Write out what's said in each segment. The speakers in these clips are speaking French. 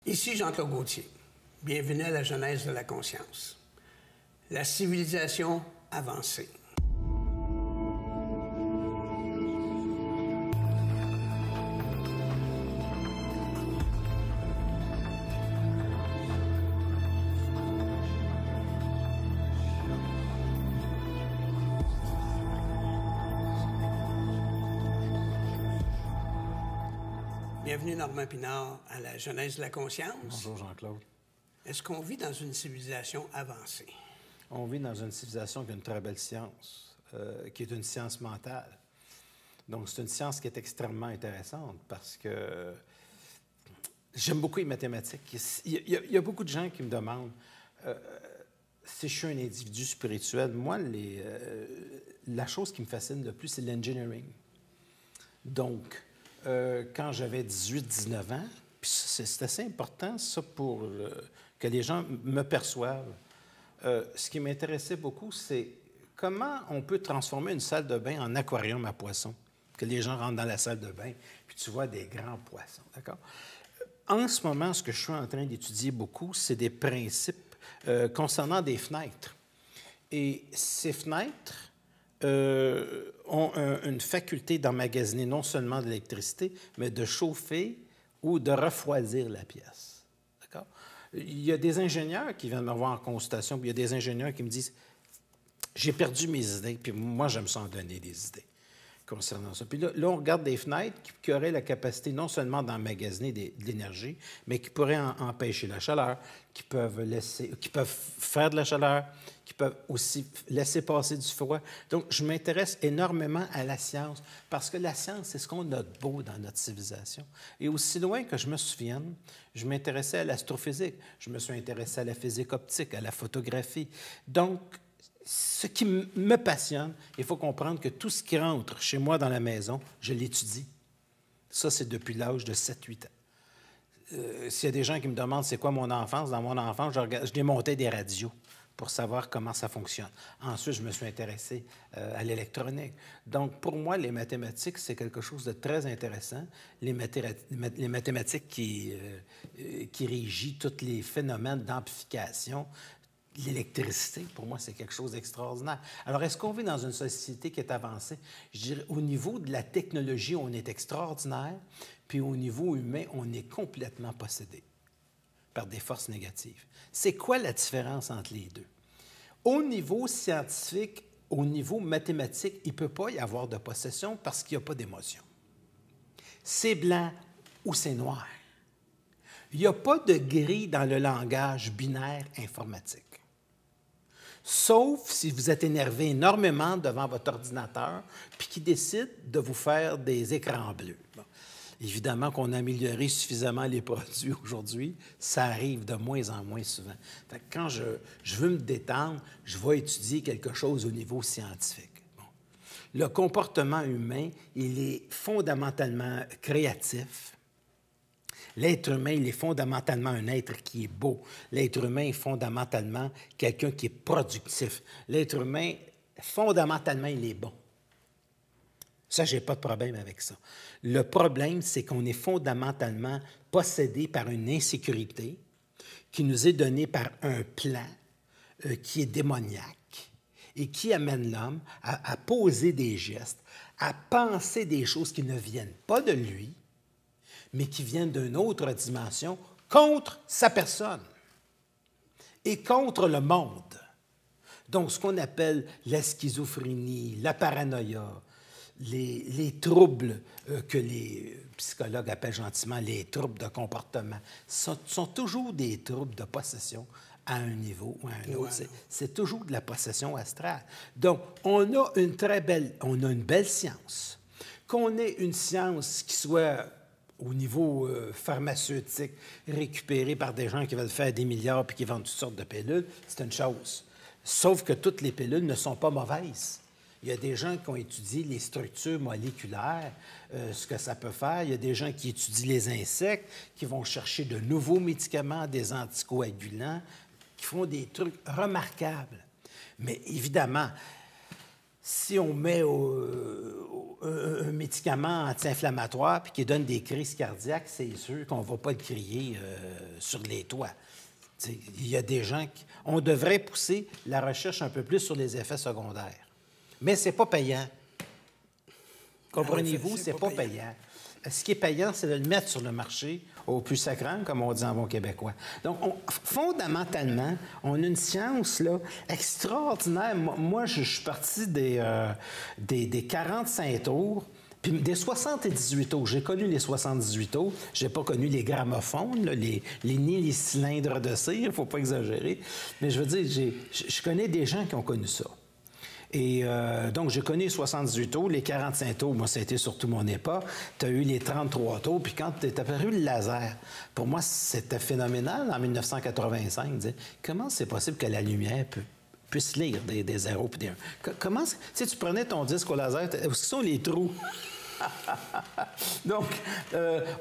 Ici Jean-Claude Gauthier. Bienvenue à la Genèse de la conscience. La civilisation avancée. Bienvenue, Normand Pinard, à la Genèse de la conscience. Bonjour, Jean-Claude. Est-ce qu'on vit dans une civilisation avancée? On vit dans une civilisation qui a une très belle science, qui est une science mentale. Donc, c'est une science qui est extrêmement intéressante parce que j'aime beaucoup les mathématiques. Il y a beaucoup de gens qui me demandent si je suis un individu spirituel. Moi, la chose qui me fascine le plus, c'est l'engineering. Donc, quand j'avais 18-19 ans, puis c'est assez important, ça, pour que les gens me perçoivent. Ce qui m'intéressait beaucoup, c'est comment on peut transformer une salle de bain en aquarium à poissons. Que les gens rentrent dans la salle de bain, puis tu vois des grands poissons, d'accord? En ce moment, ce que je suis en train d'étudier beaucoup, c'est des principes concernant des fenêtres. Et ces fenêtres ont une faculté d'emmagasiner non seulement de l'électricité, mais de chauffer ou de refroidir la pièce. D'accord? Il y a des ingénieurs qui viennent me voir en consultation, puis il y a des ingénieurs qui me disent « J'ai perdu mes idées, puis moi, j'aime ça en donner des idées concernant ça. » Puis là, on regarde des fenêtres qui auraient la capacité non seulement d'emmagasiner de l'énergie, mais qui pourraient empêcher la chaleur, qui peuvent faire de la chaleur, qui peuvent aussi laisser passer du froid. Donc, je m'intéresse énormément à la science, parce que la science, c'est ce qu'on a de beau dans notre civilisation. Et aussi loin que je me souvienne, je m'intéressais à l'astrophysique, je me suis intéressé à la physique optique, à la photographie. Donc, ce qui me passionne, il faut comprendre que tout ce qui rentre chez moi dans la maison, je l'étudie. Ça, c'est depuis l'âge de 7-8 ans. S'il y a des gens qui me demandent c'est quoi mon enfance, dans mon enfance, je démontais des radios pour savoir comment ça fonctionne. Ensuite, je me suis intéressé à l'électronique. Donc, pour moi, les mathématiques, c'est quelque chose de très intéressant. Les mathématiques qui régissent tous les phénomènes d'amplification. L'électricité, pour moi, c'est quelque chose d'extraordinaire. Alors, est-ce qu'on vit dans une société qui est avancée? Je dirais, au niveau de la technologie, on est extraordinaire, puis au niveau humain, on est complètement possédé par des forces négatives. C'est quoi la différence entre les deux? Au niveau scientifique, au niveau mathématique, il ne peut pas y avoir de possession parce qu'il n'y a pas d'émotion. C'est blanc ou c'est noir. Il n'y a pas de gris dans le langage binaire informatique. Sauf si vous êtes énervé énormément devant votre ordinateur puis qui décide de vous faire des écrans bleus. Bon. Évidemment qu'on a amélioré suffisamment les produits aujourd'hui, ça arrive de moins en moins souvent. Fait que quand je veux me détendre, je vais étudier quelque chose au niveau scientifique. Bon. Le comportement humain, il est fondamentalement créatif. L'être humain, il est fondamentalement un être qui est beau. L'être humain est fondamentalement quelqu'un qui est productif. L'être humain, fondamentalement, il est bon. Ça, je n'ai pas de problème avec ça. Le problème, c'est qu'on est fondamentalement possédé par une insécurité qui nous est donnée par un plan qui est démoniaque et qui amène l'homme à poser des gestes, à penser des choses qui ne viennent pas de lui, mais qui viennent d'une autre dimension, contre sa personne et contre le monde. Donc, ce qu'on appelle la schizophrénie, la paranoïa, les troubles que les psychologues appellent gentiment les troubles de comportement, sont toujours des troubles de possession à un niveau ou à un autre. C'est toujours de la possession astrale. Donc, on a une belle science. Qu'on ait une science qui soit au niveau pharmaceutique, récupéré par des gens qui veulent faire des milliards puis qui vendent toutes sortes de pilules, c'est une chose. Sauf que toutes les pilules ne sont pas mauvaises. Il y a des gens qui ont étudié les structures moléculaires, ce que ça peut faire. Il y a des gens qui étudient les insectes, qui vont chercher de nouveaux médicaments, des anticoagulants, qui font des trucs remarquables. Mais évidemment, si on met un médicament anti-inflammatoire puis qui donne des crises cardiaques, c'est sûr qu'on ne va pas le crier sur les toits. Il y a des gens qui... On devrait pousser la recherche un peu plus sur les effets secondaires. Mais ce n'est pas payant. Comprenez-vous, c'est pas payant. Ce qui est payant, c'est de le mettre sur le marché au plus sacrant, comme on dit en bon québécois. Donc, fondamentalement, on a une science là, extraordinaire. Moi, je suis parti des 45 tours, puis des 78 tours. J'ai connu les 78 tours. Je n'ai pas connu les gramophones, là, ni les cylindres de cire, il ne faut pas exagérer. Mais je veux dire, je connais des gens qui ont connu ça. Et donc, j'ai connu les 78 tours, les 45 tours, moi, ça a été surtout mon époque. Tu as eu les 33 tours, puis quand est apparu le laser, pour moi, c'était phénoménal en 1985. Comment c'est possible que la lumière puisse lire des zéros puis des 1? Comment, tu prenais ton disque au laser, où sont les trous? Donc,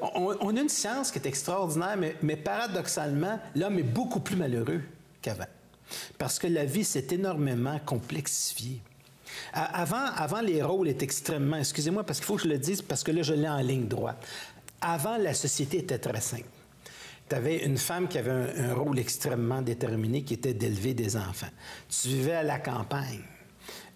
on a une science qui est extraordinaire, mais paradoxalement, l'homme est beaucoup plus malheureux qu'avant. Parce que la vie s'est énormément complexifiée. Avant, les rôles étaient extrêmement... Excusez-moi, parce qu'il faut que je le dise, parce que là, je l'ai en ligne droite. Avant, la société était très simple. Tu avais une femme qui avait un rôle extrêmement déterminé, qui était d'élever des enfants. Tu vivais à la campagne.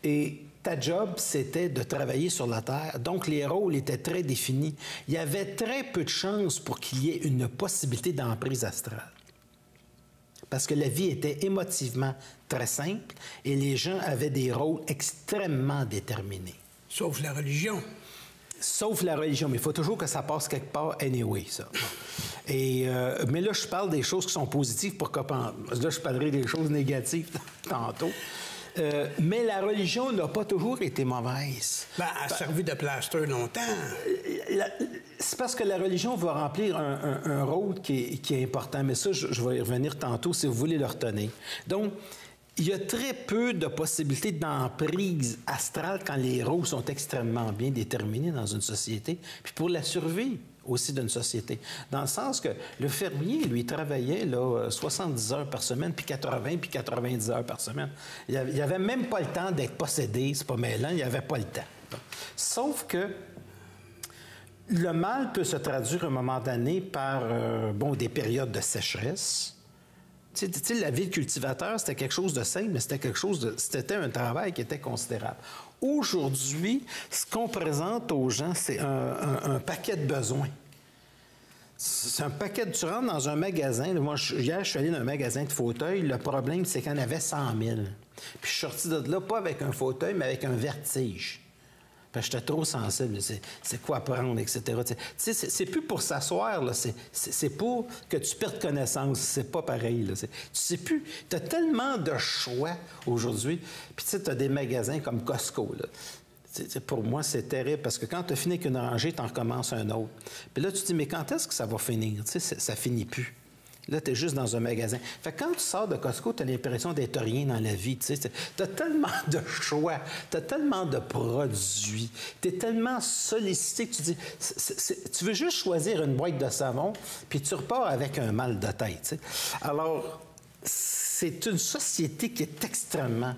Et ta job, c'était de travailler sur la terre. Donc, les rôles étaient très définis. Il y avait très peu de chances pour qu'il y ait une possibilité d'emprise astrale. Parce que la vie était émotivement très simple et les gens avaient des rôles extrêmement déterminés. Sauf la religion. Sauf la religion, mais il faut toujours que ça passe quelque part anyway, ça. Et, mais là, je parle des choses qui sont positives pour que... Là, je parlerai des choses négatives tantôt. Mais la religion n'a pas toujours été mauvaise. Ben, elle a servi de plaster longtemps. C'est parce que la religion va remplir un rôle qui est important. Mais ça, je vais y revenir tantôt si vous voulez le retenir. Donc, il y a très peu de possibilités d'emprise astrale quand les rôles sont extrêmement bien déterminés dans une société. Puis pour la survie aussi d'une société. Dans le sens que le fermier, lui, travaillait là, 70 heures par semaine, puis 80, puis 90 heures par semaine. Il n'y avait même pas le temps d'être possédé, c'est pas mêlant, il n'y avait pas le temps. Sauf que le mal peut se traduire à un moment donné par des périodes de sécheresse. Tu sais, la vie de cultivateur, c'était quelque chose de simple, mais c'était un travail qui était considérable. Aujourd'hui, ce qu'on présente aux gens, c'est un paquet de besoins. C'est un paquet tu rentres dans un magasin. Moi, hier, je suis allé dans un magasin de fauteuils. Le problème, c'est qu'il y en avait 100 000. Puis je suis sorti de là, pas avec un fauteuil, mais avec un vertige. Parce que j'étais trop sensible. C'est quoi prendre, etc. Tu sais, c'est plus pour s'asseoir, là. C'est pour que tu perdes connaissance. C'est pas pareil, là. Tu sais plus. Tu as tellement de choix aujourd'hui. Puis tu sais, tu as des magasins comme Costco, là. Pour moi, c'est terrible parce que quand tu as fini avec une rangée, tu en recommences un autre. Puis là, tu te dis, mais quand est-ce que ça va finir? Tu sais, ça finit plus. Là, tu es juste dans un magasin. Fait que quand tu sors de Costco, tu as l'impression d'être rien dans la vie. Tu as tellement de choix, tu as tellement de produits, tu es tellement sollicité que tu dis, tu veux juste choisir une boîte de savon, puis tu repars avec un mal de tête. Tu sais. Alors, c'est une société qui est extrêmement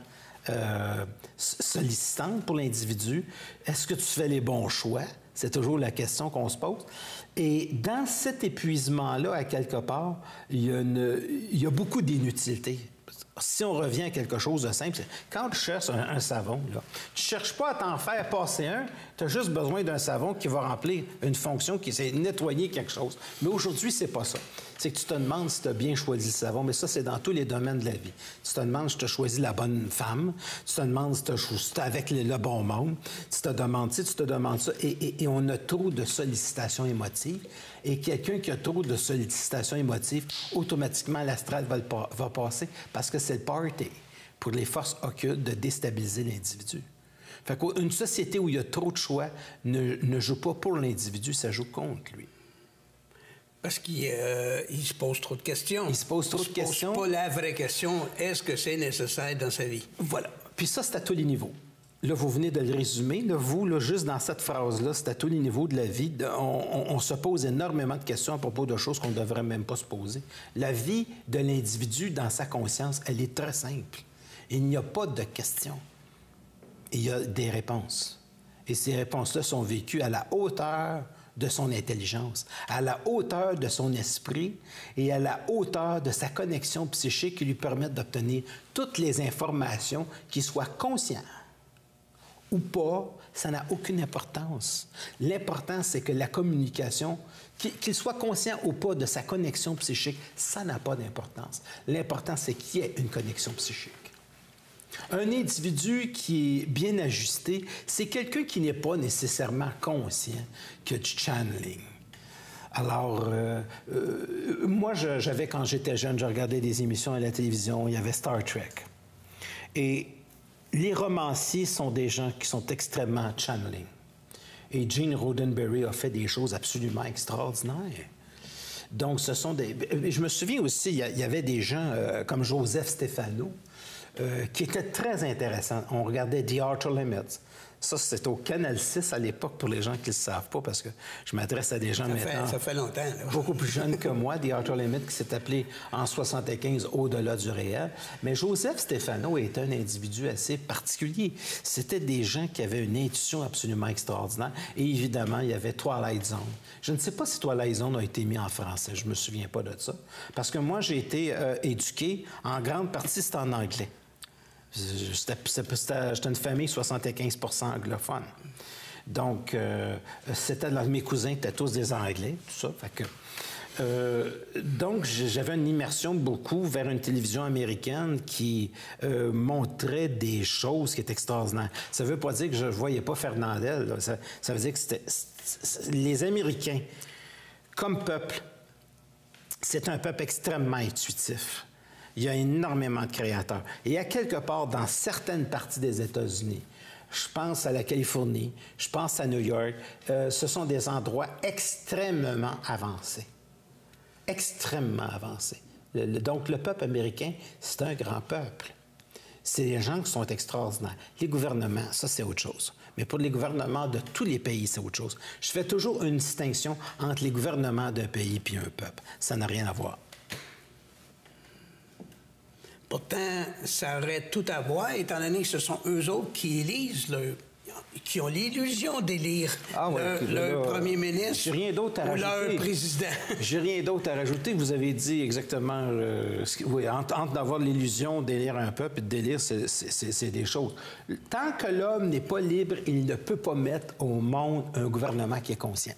sollicitante pour l'individu. Est-ce que tu fais les bons choix? C'est toujours la question qu'on se pose. Et dans cet épuisement-là, à quelque part, il y a beaucoup d'inutilité. Si on revient à quelque chose de simple, quand tu cherches un savon, là, tu ne cherches pas à t'en faire passer un, tu as juste besoin d'un savon qui va remplir une fonction, qui c'est nettoyer quelque chose. Mais aujourd'hui, c'est pas ça. C'est que tu te demandes si tu as bien choisi le savon, mais ça, c'est dans tous les domaines de la vie. Tu te demandes si tu as choisi la bonne femme, tu te demandes si tu es avec le bon monde, tu te demandes ça. Et on a trop de sollicitations émotives. Et quelqu'un qui a trop de sollicitations émotives, automatiquement, l'astral va passer parce que c'est le party pour les forces occultes de déstabiliser l'individu. Fait qu'une société où il y a trop de choix ne joue pas pour l'individu, ça joue contre lui. Parce qu'il se pose trop de questions. Il se pose trop de questions. Pas la vraie question, est-ce que c'est nécessaire dans sa vie? Voilà. Puis ça, c'est à tous les niveaux. Là, vous venez de le résumer. Là, vous, là, juste dans cette phrase-là, c'est à tous les niveaux de la vie. On se pose énormément de questions à propos de choses qu'on ne devrait même pas se poser. La vie de l'individu dans sa conscience, elle est très simple. Il n'y a pas de questions. Il y a des réponses. Et ces réponses-là sont vécues à la hauteur de son intelligence, à la hauteur de son esprit et à la hauteur de sa connexion psychique qui lui permettent d'obtenir toutes les informations qu'il soit conscient ou pas, ça n'a aucune importance. L'important, c'est que la communication, qu'il soit conscient ou pas de sa connexion psychique, ça n'a pas d'importance. L'important, c'est qu'il y ait une connexion psychique. Un individu qui est bien ajusté, c'est quelqu'un qui n'est pas nécessairement conscient que du channeling. Alors, moi, j'avais, quand j'étais jeune, je regardais des émissions à la télévision, il y avait Star Trek. Et les romanciers sont des gens qui sont extrêmement channeling. Et Gene Roddenberry a fait des choses absolument extraordinaires. Donc, ce sont des... Je me souviens aussi, il y avait des gens comme Joseph Stefano, qui étaient très intéressants. On regardait The Outer Limits. Ça, c'était au Canal 6 à l'époque, pour les gens qui ne le savent pas, parce que je m'adresse à des gens maintenant... Ça fait longtemps, là. Beaucoup plus jeunes que moi, The Outer Limits, qui s'est appelé en 1975 Au-delà du réel. Mais Joseph Stefano était un individu assez particulier. C'était des gens qui avaient une intuition absolument extraordinaire. Et évidemment, il y avait Twilight Zone. Je ne sais pas si Twilight Zone a été mis en français. Je ne me souviens pas de ça. Parce que moi, j'ai été éduqué, en grande partie, c'était en anglais. J'étais une famille 75% anglophone. Donc, mes cousins étaient tous des Anglais, tout ça. Fait que, donc, j'avais une immersion beaucoup vers une télévision américaine qui montrait des choses qui étaient extraordinaires. Ça ne veut pas dire que je ne voyais pas Fernandel. Ça veut dire que les Américains, comme peuple, c'est un peuple extrêmement intuitif. Il y a énormément de créateurs. Et à quelque part, dans certaines parties des États-Unis, je pense à la Californie, je pense à New York, ce sont des endroits extrêmement avancés. Extrêmement avancés. Donc, le peuple américain, c'est un grand peuple. C'est des gens qui sont extraordinaires. Les gouvernements, ça, c'est autre chose. Mais pour les gouvernements de tous les pays, c'est autre chose. Je fais toujours une distinction entre les gouvernements d'un pays et un peuple. Ça n'a rien à voir. Pourtant, ça aurait tout à voir, étant donné que ce sont eux autres qui élisent, qui ont l'illusion d'élire leur premier ministre ou leur président. J'ai rien d'autre à rajouter. Vous avez dit exactement... entre d'avoir l'illusion d'élire un peuple et de d'élire, c'est des choses. Tant que l'homme n'est pas libre, il ne peut pas mettre au monde un gouvernement qui est conscient.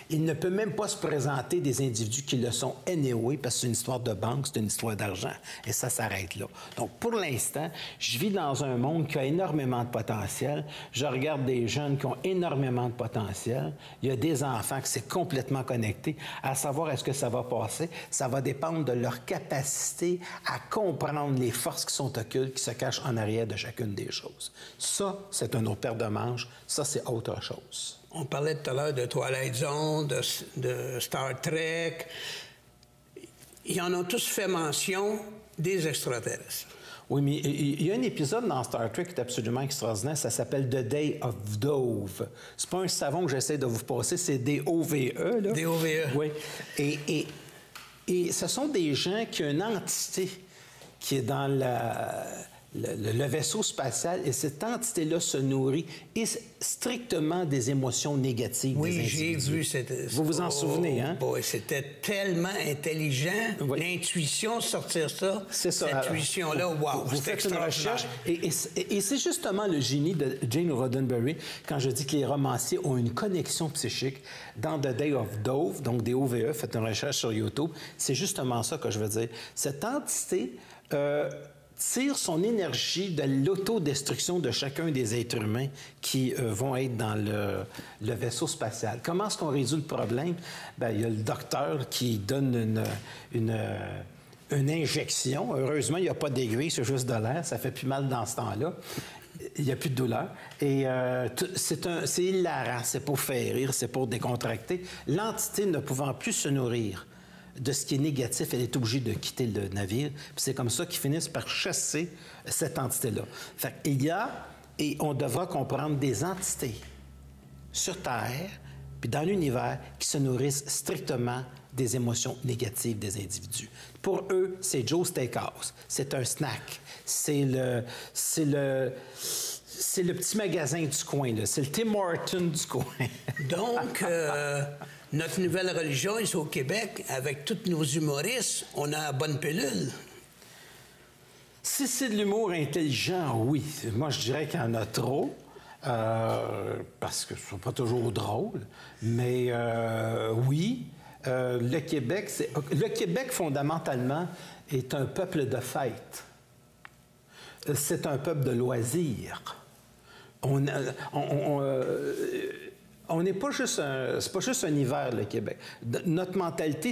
Il ne peut même pas se présenter des individus qui le sont anyway, parce que c'est une histoire de banque, c'est une histoire d'argent. Et ça s'arrête là. Donc, pour l'instant, je vis dans un monde qui a énormément de potentiel. Je regarde des jeunes qui ont énormément de potentiel. Il y a des enfants qui sont complètement connectés. À savoir, est-ce que ça va passer? Ça va dépendre de leur capacité à comprendre les forces qui sont occultes, qui se cachent en arrière de chacune des choses. Ça, c'est un autre paire de manches. Ça, c'est autre chose. On parlait tout à l'heure de Twilight Zone, de Star Trek. Ils en ont tous fait mention des extraterrestres. Oui, mais il y a un épisode dans Star Trek qui est absolument extraordinaire. Ça s'appelle The Day of Dove. C'est pas un savon que j'essaie de vous passer, c'est D-O-V-E. Là. D-O-V-E. Oui. Et ce sont des gens qui ont une entité qui est dans le vaisseau spatial, et cette entité-là se nourrit strictement des émotions négatives des individus. Oui, j'ai vu cette... Vous vous en souvenez, hein? Oui, c'était tellement intelligent, l'intuition, sortir ça, cette intuition-là, wow, vous faites une recherche, et c'est justement le génie de Gene Roddenberry, quand je dis que les romanciers ont une connexion psychique dans The Day of Dove, donc D-O-V-E, faites une recherche sur YouTube, c'est justement ça que je veux dire. Cette entité... tire son énergie de l'autodestruction de chacun des êtres humains qui vont être dans le vaisseau spatial. Comment est-ce qu'on résout le problème? Bien, il y a le docteur qui donne une injection. Heureusement, il n'y a pas d'aiguille, c'est juste de l'air. Ça fait plus mal dans ce temps-là. Il n'y a plus de douleur. Et c'est hilarant. C'est pour faire rire, c'est pour décontracter. L'entité ne pouvant plus se nourrir de ce qui est négatif, elle est obligée de quitter le navire. Puis c'est comme ça qu'ils finissent par chasser cette entité-là. Fait qu'il y a, et on devra comprendre, des entités sur Terre, puis dans l'univers, qui se nourrissent strictement des émotions négatives des individus. Pour eux, c'est Joe Steakhouse. C'est un snack. C'est C'est le petit magasin du coin, là. C'est le Tim Hortons du coin. Donc, notre nouvelle religion ici au Québec, avec tous nos humoristes, on a la bonne pilule. Si c'est de l'humour intelligent, oui. Moi, je dirais qu'il y en a trop. Parce que ce n'est pas toujours drôle. Mais oui, le Québec, fondamentalement, est un peuple de fête. C'est un peuple de loisirs. On n'est pas juste c'est pas juste un hiver, le Québec. Notre mentalité,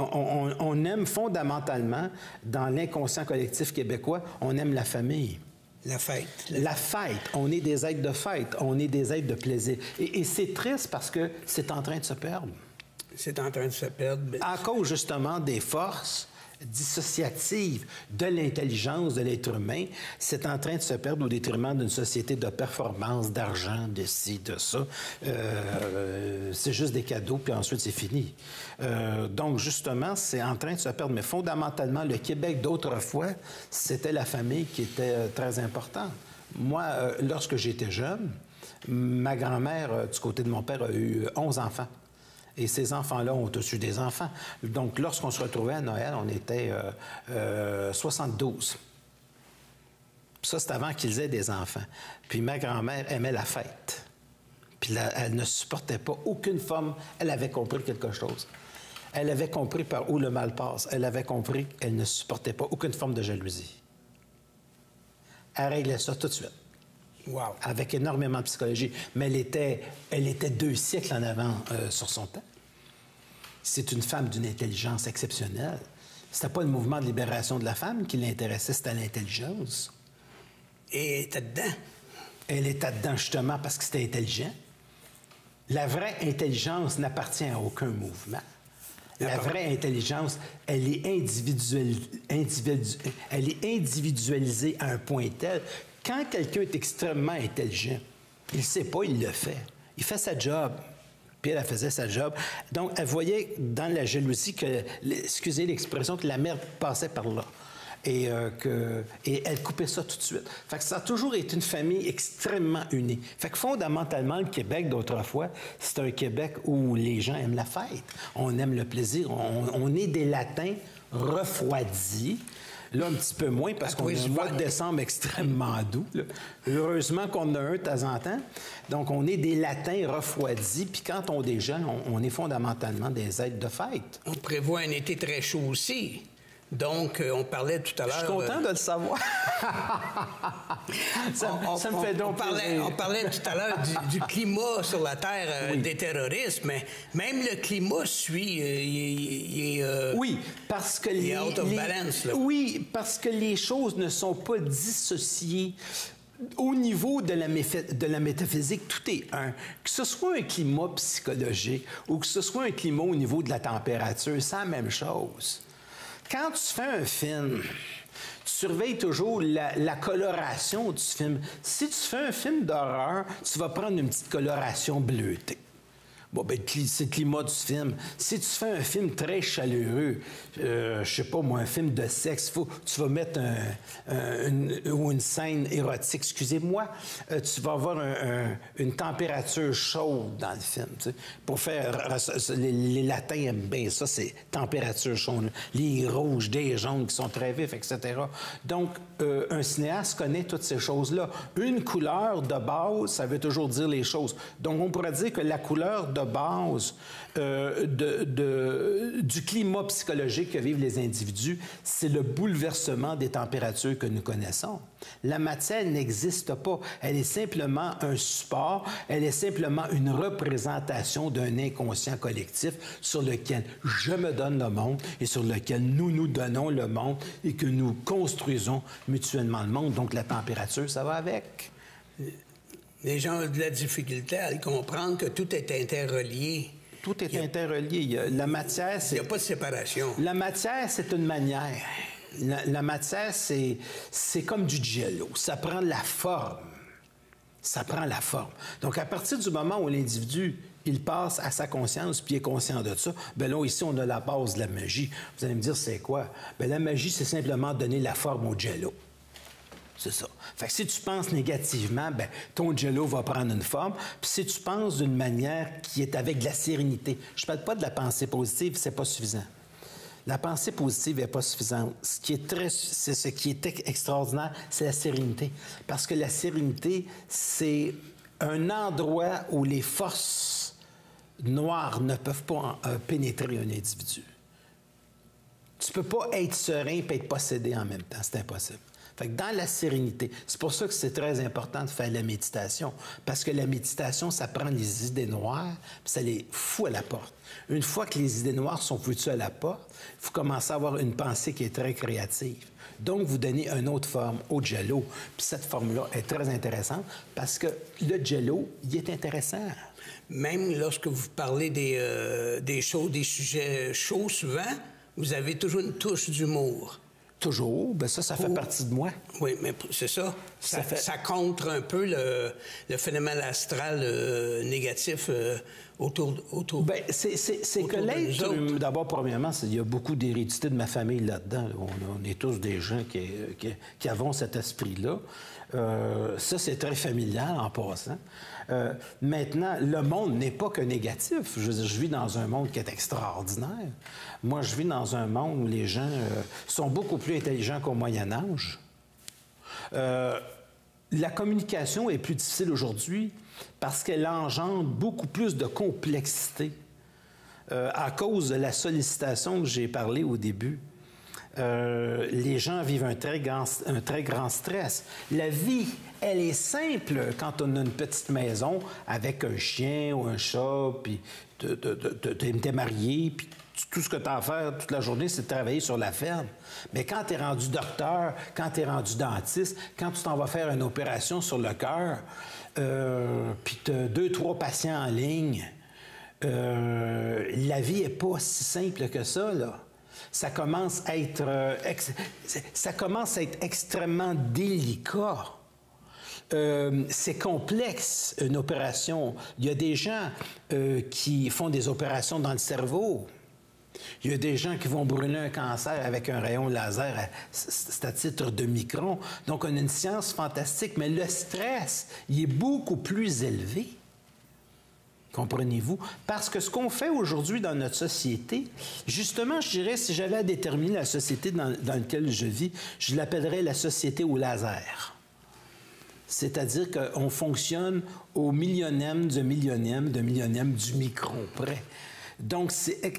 on aime fondamentalement, dans l'inconscient collectif québécois, on aime la famille. La fête. La fête. On est des êtres de fête. On est des êtres de plaisir. Et c'est triste parce que c'est en train de se perdre. C'est en train de se perdre. À cause, justement, des forces dissociatives de l'intelligence de l'être humain, c'est en train de se perdre au détriment d'une société de performance, d'argent, de ci, de ça. C'est juste des cadeaux, puis ensuite, c'est fini. Donc, justement, c'est en train de se perdre. Mais fondamentalement, le Québec d'autrefois, c'était la famille qui était très importante. Moi, lorsque j'étais jeune, ma grand-mère, du côté de mon père, a eu 11 enfants. Et ces enfants-là ont tous eu des enfants. Donc, lorsqu'on se retrouvait à Noël, on était 72. Ça, c'est avant qu'ils aient des enfants. Puis ma grand-mère aimait la fête. Puis là, elle ne supportait pas aucune forme. Elle avait compris quelque chose. Elle avait compris par où le mal passe. Elle avait compris qu'elle ne supportait pas aucune forme de jalousie. Elle réglait ça tout de suite. Wow. Avec énormément de psychologie. Mais elle était 2 siècles en avant sur son temps. C'est une femme d'une intelligence exceptionnelle. C'était pas le mouvement de libération de la femme qui l'intéressait, c'était l'intelligence. Et elle était dedans. Elle était dedans justement parce que c'était intelligent. La vraie intelligence n'appartient à aucun mouvement. La vraie intelligence, elle est individualisée à un point tel. Quand quelqu'un est extrêmement intelligent, il ne sait pas, il le fait. Il fait sa job. Puis elle faisait sa job. Donc, elle voyait dans la jalousie que, excusez l'expression, que la merde passait par là. Et elle coupait ça tout de suite. Fait que ça a toujours été une famille extrêmement unie. Fait que fondamentalement, le Québec d'autrefois, c'est un Québec où les gens aiment la fête. On aime le plaisir. On est des Latins refroidis. Là, un petit peu moins, parce qu'on a un mois de décembre extrêmement doux. Là. Heureusement qu'on en a un de temps en temps. Donc, on est des Latins refroidis. Puis quand on est jeune, on est fondamentalement des êtres de fête. On prévoit un été très chaud aussi. Donc, on parlait tout à l'heure... Je suis content de le savoir. ça me fait donc on parlait tout à l'heure du climat sur la Terre, oui. Des terroristes, mais même le climat suit... oui, parce que il est out of balance. Là. Oui, parce que les choses ne sont pas dissociées. Au niveau de la métaphysique, tout est un. Que ce soit un climat psychologique ou que ce soit un climat au niveau de la température, c'est la même chose. Quand tu fais un film, tu surveilles toujours la coloration du film. Si tu fais un film d'horreur, tu vas prendre une petite coloration bleutée. Bon, ben, c'est le climat du film. Si tu fais un film très chaleureux, je sais pas moi, un film de sexe, tu vas mettre une scène érotique, excusez-moi, tu vas avoir une température chaude dans le film. Tu sais, pour faire... Les Latins aiment bien ça, c'est température chaude. Les rouges, des jaunes qui sont très vifs, etc. Donc, un cinéaste connaît toutes ces choses-là. Une couleur de base, ça veut toujours dire les choses. Donc, on pourrait dire que la couleur de base du climat psychologique que vivent les individus, c'est le bouleversement des températures que nous connaissons. La matière n'existe pas. Elle est simplement un support, elle est simplement une représentation d'un inconscient collectif sur lequel je me donne le monde et sur lequel nous nous donnons le monde et que nous construisons mutuellement le monde. Donc la température, ça va avec. Les gens ont de la difficulté à comprendre que tout est interrelié. Tout est interrelié. La matière, c'est... Il n'y a pas de séparation. La matière, c'est une manière. La matière, c'est comme du jello. Ça prend la forme. Ça prend la forme. Donc, à partir du moment où l'individu, il passe à sa conscience, puis il est conscient de ça, bien là, ici, on a la base de la magie. Vous allez me dire, c'est quoi? Bien, la magie, c'est simplement donner la forme au jello. C'est ça. Fait que si tu penses négativement, ben ton jello va prendre une forme. Puis si tu penses d'une manière qui est avec de la sérénité, je ne parle pas de la pensée positive, c'est pas suffisant. La pensée positive n'est pas suffisante. Ce qui est extraordinaire, c'est la sérénité. Parce que la sérénité, c'est un endroit où les forces noires ne peuvent pas pénétrer un individu. Tu ne peux pas être serein et être possédé en même temps. C'est impossible. Fait que dans la sérénité, c'est pour ça que c'est très important de faire la méditation. Parce que la méditation, ça prend les idées noires, puis ça les fout à la porte. Une fois que les idées noires sont foutues à la porte, vous commencez à avoir une pensée qui est très créative. Donc, vous donnez une autre forme au jello. Puis cette forme-là est très intéressante parce que le jello, il est intéressant. Même lorsque vous parlez des sujets chauds, souvent, vous avez toujours une touche d'humour. Toujours. Bien, ça fait partie de moi. Oui, mais c'est ça. Ça contre un peu le phénomène astral négatif autour bien, c'est que l'être, d'abord, premièrement, il y a beaucoup d'hérédité de ma famille là-dedans. On est tous des gens qui avons cet esprit-là. Ça, c'est très familial en passant. Maintenant, le monde n'est pas que négatif. Je veux dire, je vis dans un monde qui est extraordinaire. Moi, je vis dans un monde où les gens sont beaucoup plus intelligents qu'au Moyen Âge. La communication est plus difficile aujourd'hui parce qu'elle engendre beaucoup plus de complexité à cause de la sollicitation que j'ai parlé au début. Les gens vivent un très grand stress. La vie, elle est simple quand on a une petite maison avec un chien ou un chat, puis t'es marié, puis tout ce que tu as à faire toute la journée, c'est de travailler sur la ferme. Mais quand tu es rendu docteur, quand tu es rendu dentiste, quand tu t'en vas faire une opération sur le cœur, puis tu as 2-3 patients en ligne, la vie n'est pas si simple que ça, là. Ça commence à être extrêmement délicat. C'est complexe, une opération. Il y a des gens qui font des opérations dans le cerveau. Il y a des gens qui vont brûler un cancer avec un rayon laser, c'est à titre de micron. Donc, on a une science fantastique, mais le stress, il est beaucoup plus élevé. Comprenez-vous? Parce que ce qu'on fait aujourd'hui dans notre société, justement, je dirais, si j'avais à déterminer la société dans laquelle je vis, je l'appellerais la société au laser. C'est-à-dire qu'on fonctionne au millionième du micron près. Donc,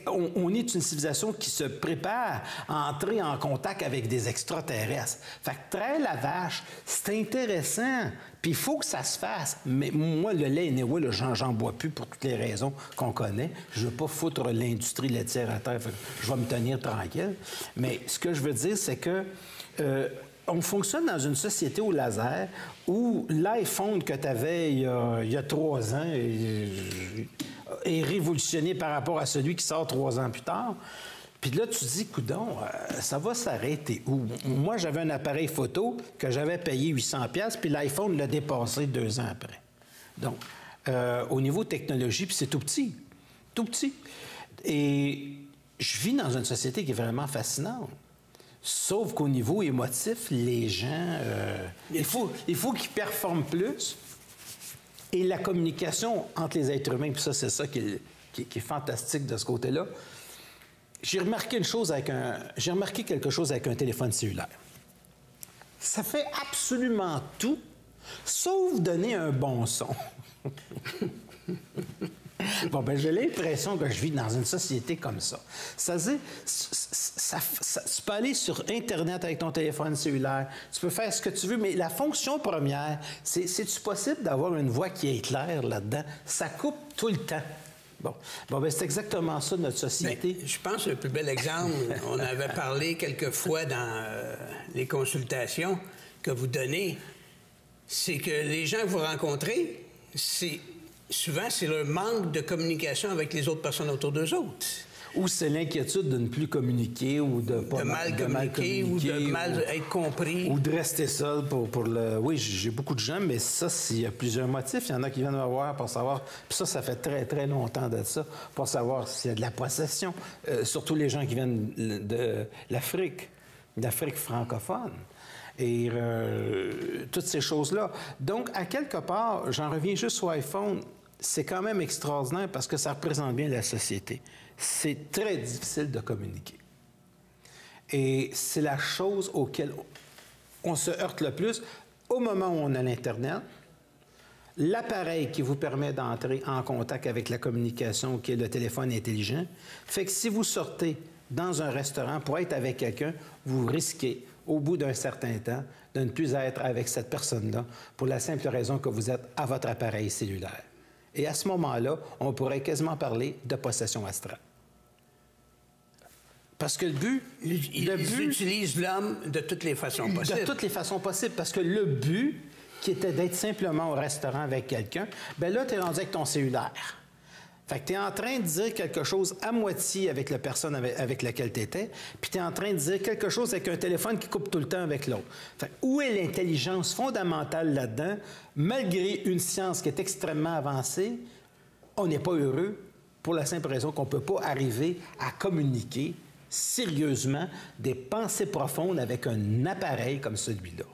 on est une civilisation qui se prépare à entrer en contact avec des extraterrestres. Fait que traire la vache, c'est intéressant. Puis il faut que ça se fasse. Mais moi, le lait, anyway, j'en bois plus pour toutes les raisons qu'on connaît. Je ne veux pas foutre l'industrie laitière à terre. Fait que je vais me tenir tranquille. Mais ce que je veux dire, c'est que on fonctionne dans une société au laser où l'iPhone que tu avais il y a 3 ans est révolutionné par rapport à celui qui sort 3 ans plus tard. Puis là, tu te dis, coudonc, ça va s'arrêter où? Moi, j'avais un appareil photo que j'avais payé 800$, puis l'iPhone l'a dépassé 2 ans après. Donc, au niveau technologie, puis c'est tout petit. Tout petit. Et je vis dans une société qui est vraiment fascinante. Sauf qu'au niveau émotif, les gens, il faut qu'ils performent plus. Et la communication entre les êtres humains, puis ça, c'est ça qui est fantastique de ce côté-là. J'ai remarqué quelque chose avec un téléphone cellulaire. Ça fait absolument tout, sauf donner un bon son. Bon, ben j'ai l'impression que je vis dans une société comme ça. C'est-à-dire, tu peux aller sur Internet avec ton téléphone cellulaire, tu peux faire ce que tu veux, mais la fonction première, c'est-tu possible d'avoir une voix qui est claire là-dedans? Ça coupe tout le temps. Bon, ben c'est exactement ça, notre société. Bien, je pense que le plus bel exemple, on avait parlé quelquefois dans les consultations que vous donnez, c'est que les gens que vous rencontrez, souvent, c'est le manque de communication avec les autres personnes autour d'eux autres. Ou c'est l'inquiétude de ne plus communiquer ou de mal communiquer ou de mal être compris. Ou de rester seul pour le... Oui, j'ai beaucoup de gens, mais ça, il y a plusieurs motifs. Il y en a qui viennent me voir pour savoir... Puis ça fait très, très longtemps de ça, pour savoir s'il y a de la possession. Surtout les gens qui viennent de l'Afrique francophone. et toutes ces choses-là. Donc, à quelque part, j'en reviens juste au iPhone, c'est quand même extraordinaire parce que ça représente bien la société. C'est très difficile de communiquer. Et c'est la chose auquel on se heurte le plus au moment où on a l'Internet. L'appareil qui vous permet d'entrer en contact avec la communication, qui est le téléphone intelligent, fait que si vous sortez dans un restaurant pour être avec quelqu'un, vous risquez, au bout d'un certain temps, de ne plus être avec cette personne-là pour la simple raison que vous êtes à votre appareil cellulaire. Et à ce moment-là, on pourrait quasiment parler de possession astrale. Parce que le but... Ils utilisent l'homme de toutes les façons possibles. De toutes les façons possibles, parce que le but, qui était d'être simplement au restaurant avec quelqu'un, bien là, tu es rendu avec ton cellulaire. Fait que tu es en train de dire quelque chose à moitié avec la personne avec laquelle tu étais, puis tu es en train de dire quelque chose avec un téléphone qui coupe tout le temps avec l'autre. Fait que où est l'intelligence fondamentale là-dedans? Malgré une science qui est extrêmement avancée, on n'est pas heureux pour la simple raison qu'on ne peut pas arriver à communiquer sérieusement des pensées profondes avec un appareil comme celui-là.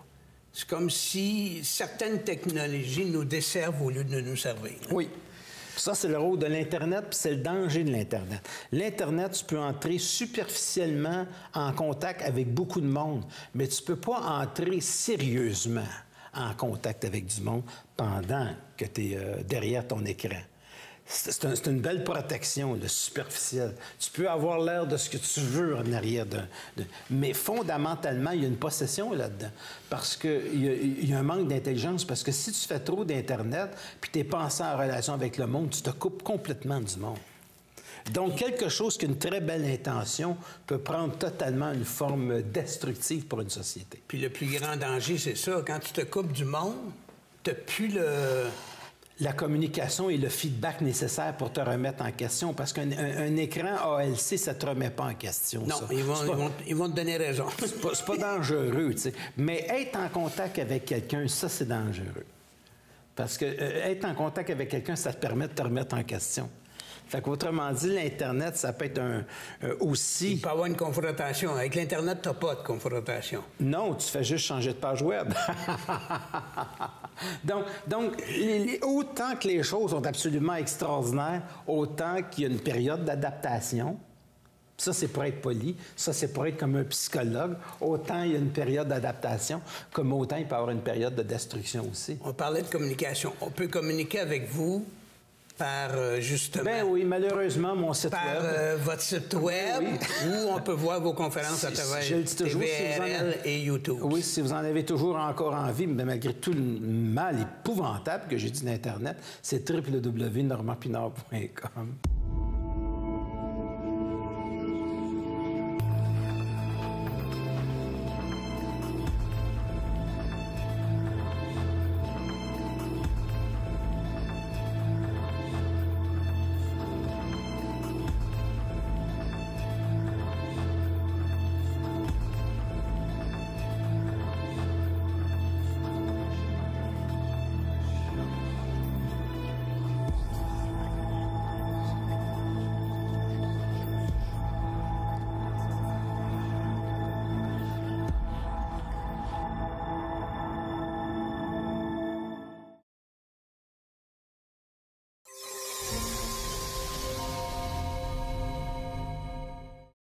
C'est comme si certaines technologies nous desservent au lieu de nous servir. Oui. Ça, c'est le rôle de l'Internet, puis c'est le danger de l'Internet. L'Internet, tu peux entrer superficiellement en contact avec beaucoup de monde, mais tu ne peux pas entrer sérieusement en contact avec du monde pendant que tu es derrière ton écran. C'est une belle protection, le superficiel. Tu peux avoir l'air de ce que tu veux en arrière mais fondamentalement, il y a une possession là-dedans. Parce qu'il y a un manque d'intelligence. Parce que si tu fais trop d'Internet, puis tu es pensé en relation avec le monde, tu te coupes complètement du monde. Donc, quelque chose qu'une très belle intention peut prendre totalement une forme destructive pour une société. Puis le plus grand danger, c'est ça. Quand tu te coupes du monde, tu n'as plus la communication et le feedback nécessaire pour te remettre en question. Parce qu'un écran ALC, ça ne te remet pas en question. Non, ça. Ils vont te donner raison. C'est pas dangereux, tu sais. Mais être en contact avec quelqu'un, ça, c'est dangereux. Parce que être en contact avec quelqu'un, ça te permet de te remettre en question. Fait qu'autrement dit, l'Internet, ça peut être aussi... Il peut y avoir une confrontation. Avec l'Internet, tu n'as pas de confrontation. Non, tu fais juste changer de page web. Donc, autant que les choses sont absolument extraordinaires, autant qu'il y a une période d'adaptation. Ça, c'est pour être poli. Ça, c'est pour être comme un psychologue. Autant il y a une période d'adaptation, comme autant il peut y avoir une période de destruction aussi. On parlait de communication. On peut communiquer avec vous par, justement... Ben oui, malheureusement, mon site web. Par votre site web, oui. Où on peut voir vos conférences à travers TVRL et YouTube. Oui, si vous en avez toujours encore envie, mais malgré tout le mal épouvantable que j'ai dit d'Internet, c'est www.normandpinard.com.